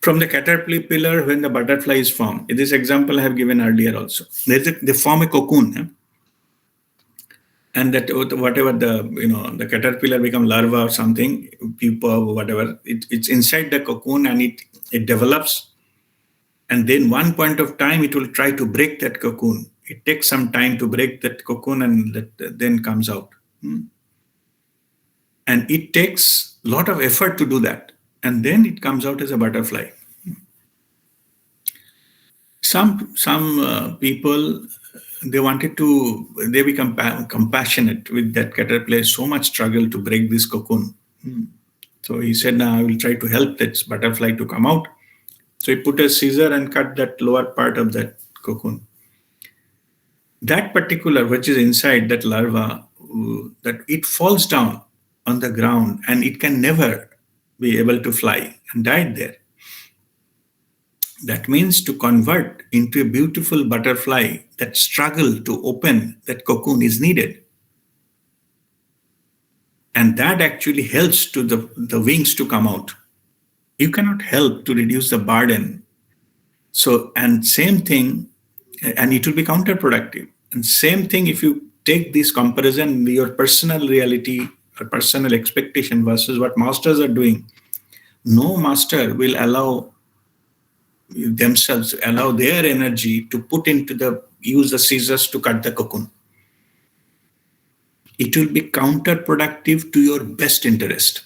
from the caterpillar when the butterfly is formed. This example I have given earlier also. They form a cocoon. Yeah? And that whatever the caterpillar become larva or something, pupa or whatever, it's inside the cocoon, and it develops. And then one point of time, it will try to break that cocoon. It takes some time to break that cocoon, and that then comes out. And it takes a lot of effort to do that. And then it comes out as a butterfly. Some people, they become compassionate with that caterpillar, so much struggle to break this cocoon. So he said, I will try to help that butterfly to come out. So he put a scissor and cut that lower part of that cocoon. That particular, which is inside that larva, that it falls down on the ground, and it can never be able to fly, and died there. That means to convert into a beautiful butterfly, that struggle to open that cocoon is needed. And that actually helps to the wings to come out. You cannot help to reduce the burden. So, and same thing, and it will be counterproductive. And same thing, if you take this comparison, your personal reality or personal expectation versus what masters are doing, no master will allow themselves, allow their energy to use the scissors to cut the cocoon. It will be counterproductive to your best interest.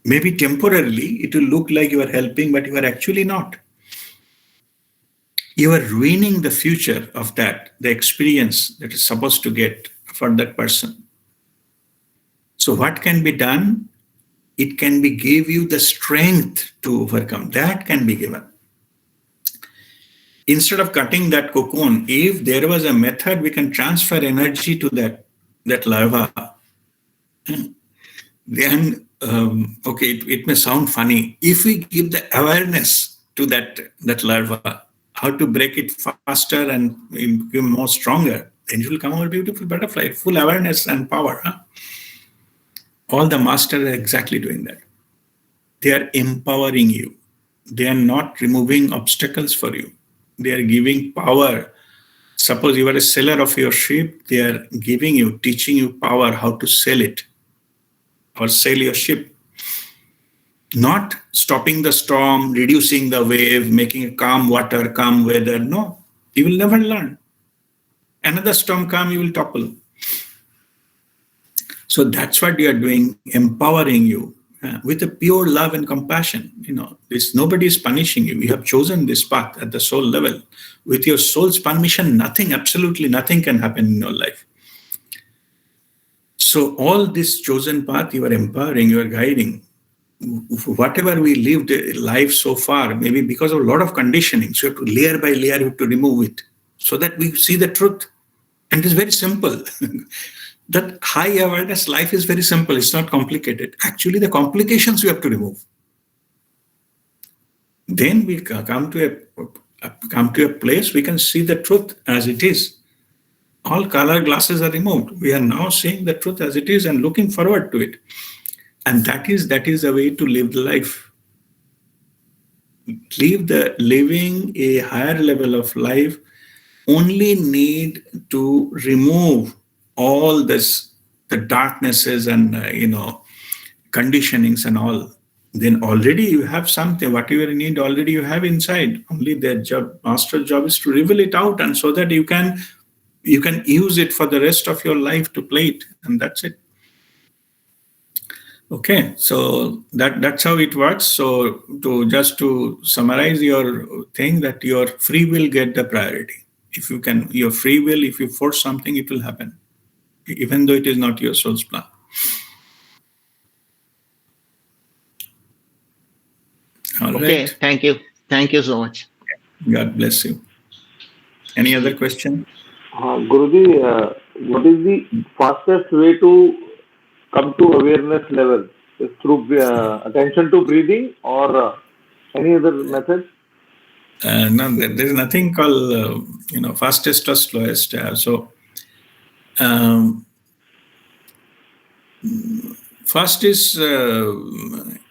Maybe temporarily it will look like you are helping, but you are actually not. You are ruining the future of the experience that is supposed to get for that person. So what can be done? It can be give you the strength to overcome. That can be given. Instead of cutting that cocoon, if there was a method, we can transfer energy to that larva. Then, it may sound funny. If we give the awareness to that larva, how to break it faster and become more stronger, then it will come out a beautiful butterfly, full awareness and power. All the masters are exactly doing that. They are empowering you. They are not removing obstacles for you. They are giving power. Suppose you are a seller of your ship, they are teaching you power how to sell it or sell your ship. Not stopping the storm, reducing the wave, making a calm water, calm weather. No, you will never learn. Another storm come, you will topple. So that's what you are doing, empowering you with a pure love and compassion. Nobody is punishing you. You have chosen this path at the soul level. With your soul's permission, absolutely nothing can happen in your life. So all this chosen path, you are empowering, you are guiding. Whatever we lived life so far, maybe because of a lot of conditioning, so you have to layer by layer, you have to remove it so that we see the truth. And it's very simple. That high awareness life is very simple. It's not complicated. Actually, the complications we have to remove. Then we come to a place we can see the truth as it is. All color glasses are removed. We are now seeing the truth as it is and looking forward to it. And that is the way to live the life. Living a higher level of life only need to remove all the darknesses and conditionings and all. Then already you have something. Whatever you need, already you have inside. Only their master's job is to reveal it out, and so that you can use it for the rest of your life to play it, and that's it. Okay, so that's how it works. So to summarize your thing, that your free will get the priority. Your free will, if you force something, it will happen, even though it is not your soul's plan. All okay, right. thank you. Thank you so much. God bless you. Any other question? Guruji, what is the fastest way to come to awareness level? Is through attention to breathing or any other method? No, there's nothing called fastest or slowest. First is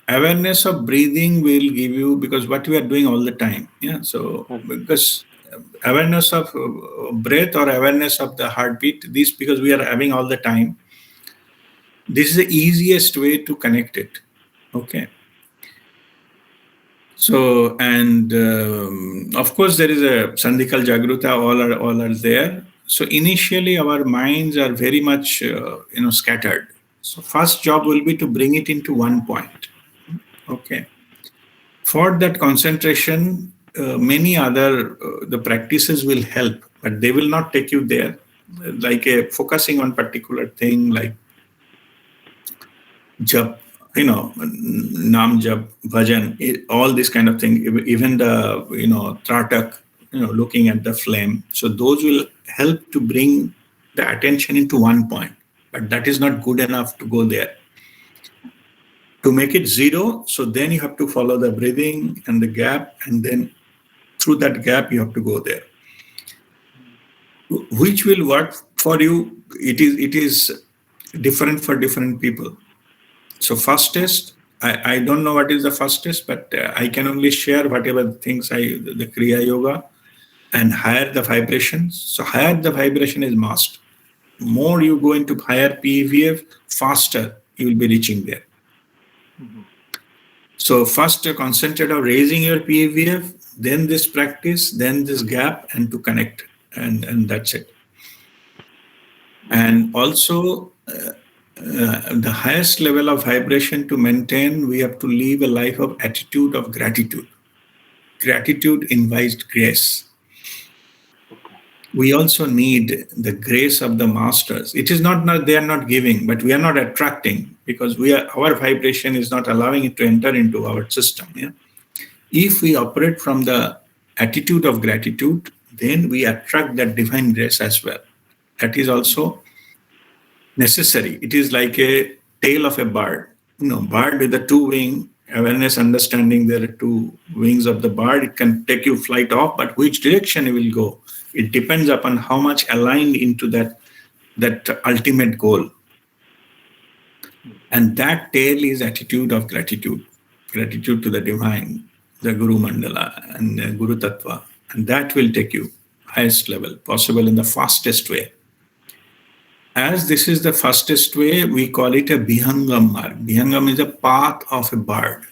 awareness of breathing will give you, because what we are doing all the time. Yeah. So because awareness of breath or awareness of the heartbeat, this because we are having all the time. This is the easiest way to connect it. Okay. So, and of course, there is a Sandhikal Jagruta, all are there. So initially, our minds are very much, scattered. So first job will be to bring it into one point. Okay. For that concentration, many other the practices will help, but they will not take you there. Like focusing on particular thing, like jap, nam jap, bhajan, all this kind of thing, even the, tratak, looking at the flame. So those will help to bring the attention into one point, but that is not good enough to go there. To make it zero, so then you have to follow the breathing and the gap, and then through that gap, you have to go there. Which will work for you? It is different for different people. So fastest, I don't know what is the fastest, but I can only share whatever things the Kriya Yoga, and higher the vibration. So higher the vibration is must. More you go into higher PVF, faster you will be reaching there. So first concentrate on raising your PVF, then this practice, then this gap, and to connect, and that's it. And also, the highest level of vibration to maintain, we have to live a life of attitude of gratitude. Gratitude invites grace. We also need the grace of the masters. It is not they are not giving, but we are not attracting, because our vibration is not allowing it to enter into our system. Yeah? If we operate from the attitude of gratitude, then we attract that divine grace as well. That is also necessary. It is like a tail of a bird. Bird with the two wing, awareness, understanding there are two wings of the bird. It can take you flight off, but which direction it will go, it depends upon how much aligned into that ultimate goal. And that tail is attitude of gratitude. Gratitude to the divine, the Guru Mandala and the Guru Tattva. And that will take you highest level possible in the fastest way. As this is the fastest way, we call it a Bihangam marg. Bihangam is a path of a bird.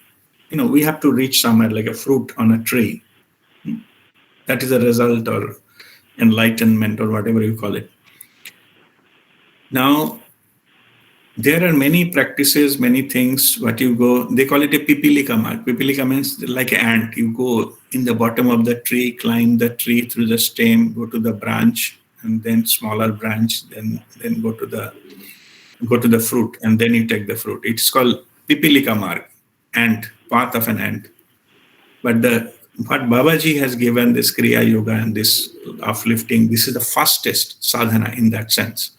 We have to reach somewhere like a fruit on a tree. That is a result or enlightenment or whatever you call it. Now, there are many practices, many things, they call it a pipilika marg. Pipilika means like an ant. You go in the bottom of the tree, climb the tree through the stem, go to the branch, and then smaller branch, then go to the fruit, and then you take the fruit. It's called pipilika marg, ant, path of an ant. But what Babaji has given, this Kriya Yoga and this uplifting, this is the fastest sadhana in that sense.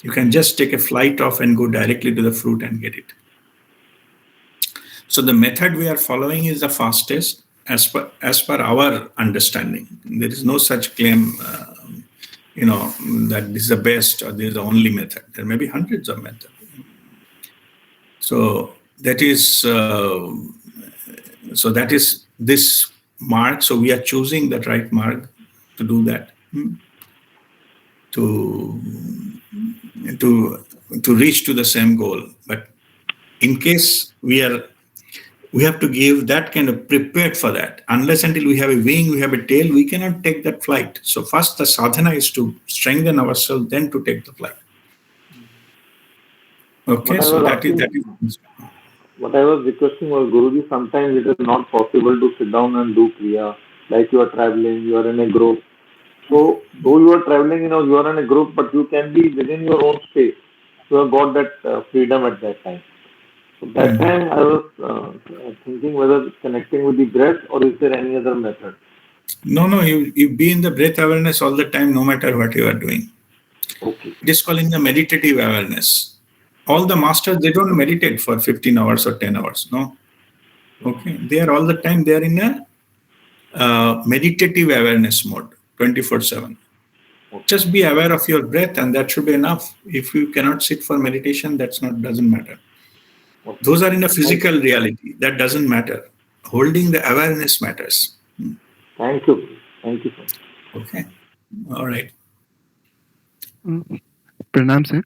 You can just take a flight off and go directly to the fruit and get it. So the method we are following is the fastest as per our understanding. There is no such claim, that this is the best or this is the only method. There may be hundreds of methods. So that is this mark. So we are choosing the right mark to do that. To reach to the same goal. But in case we have to give that kind of prepared for that. Unless until we have a wing, we have a tail, we cannot take that flight. So first the sadhana is to strengthen ourselves, then to take the flight. Okay, so that is. What I was requesting was, Guruji, sometimes it is not possible to sit down and do Kriya. Like you are traveling, you are in a group. So, though you are traveling, you are in a group, but you can be within your own space. You have got that freedom at that time. So that time I was thinking whether connecting with the breath or is there any other method? No, you be in the breath awareness all the time, no matter what you are doing. Okay. It is calling the meditative awareness. All the masters, they don't meditate for 15 hours or 10 hours, no. Okay, they are all the time, they are in a meditative awareness mode, 24/7. Just be aware of your breath and that should be enough. If you cannot sit for meditation, doesn't matter. Those are in a physical reality. That doesn't matter. Holding the awareness matters. Thank you. Thank you, sir. Okay. All right. Pranam, sir.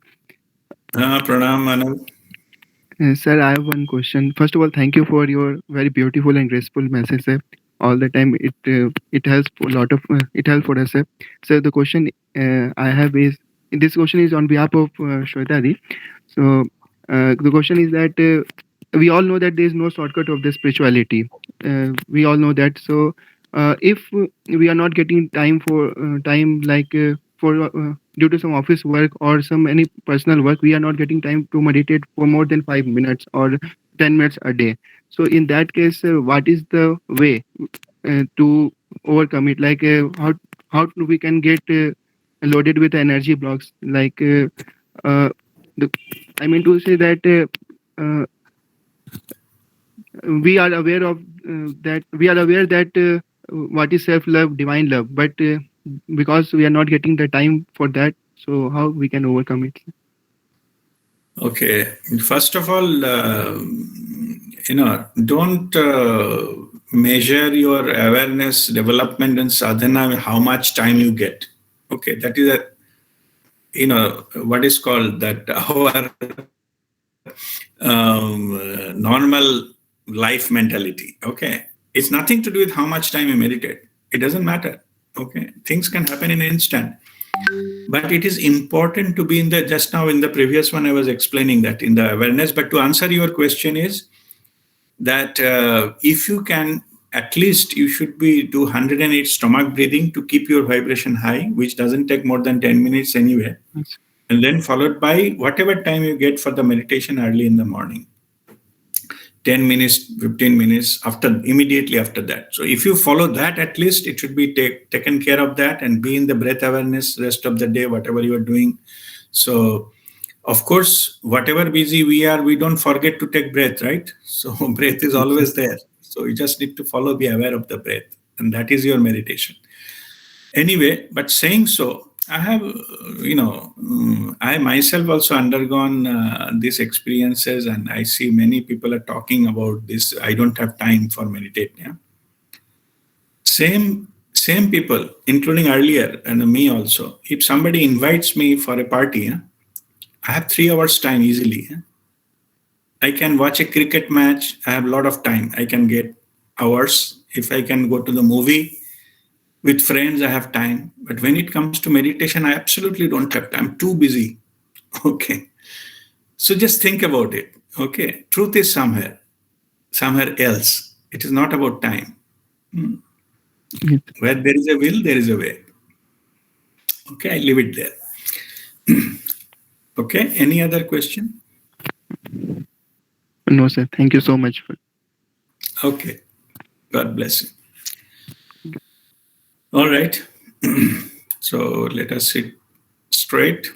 Pranam, Manav. Sir, I have one question. First of all, thank you for your very beautiful and graceful message, sir. All the time, it helps a lot of it helps for us, sir. So the question I have is, this question is on behalf of Shwetadi. So the question is that we all know that there is no shortcut of the spirituality. We all know that. So if we are not getting time for due to some office work or any personal work, we are not getting time to meditate for more than 5 minutes or 10 minutes a day. So in that case, what is the way to overcome it? Like how we can get loaded with energy blocks? Like I mean to say that we are aware of that what is self-love, divine love, but because we are not getting the time for that, so how we can overcome it? Okay. First of all, don't measure your awareness development and sadhana how much time you get. Okay, that is what is called that our normal life mentality. Okay, it's nothing to do with how much time you meditate. It doesn't matter. Okay, things can happen in an instant. But it is important to be in the, just now in the previous one, I was explaining that in the awareness. But to answer your question is that if you can, at least you should be do 108 stomach breathing to keep your vibration high, which doesn't take more than 10 minutes anyway. Yes. And then followed by whatever time you get for the meditation early in the morning. 10 minutes, 15 minutes immediately after that. So if you follow that, at least it should be taken care of that and be in the breath awareness rest of the day, whatever you are doing. So of course, whatever busy we are, we don't forget to take breath, right? So breath is always there. So you just need to be aware of the breath. And that is your meditation. Anyway, but saying so, I have, I myself also undergone these experiences, and I see many people are talking about this. I don't have time for meditation. Yeah? Same people, including earlier and me also. If somebody invites me for a party, I have 3 hours time easily. I can watch a cricket match. I have a lot of time. I can get hours. If I can go to the movie, with friends, I have time. But when it comes to meditation, I absolutely don't have time. I'm too busy. Okay. So just think about it. Okay. Truth is somewhere else. It is not about time. Yes. Where there is a will, there is a way. Okay. I leave it there. Okay. Any other question? No, sir. Thank you so much. Okay. God bless you. All right. So let us sit straight.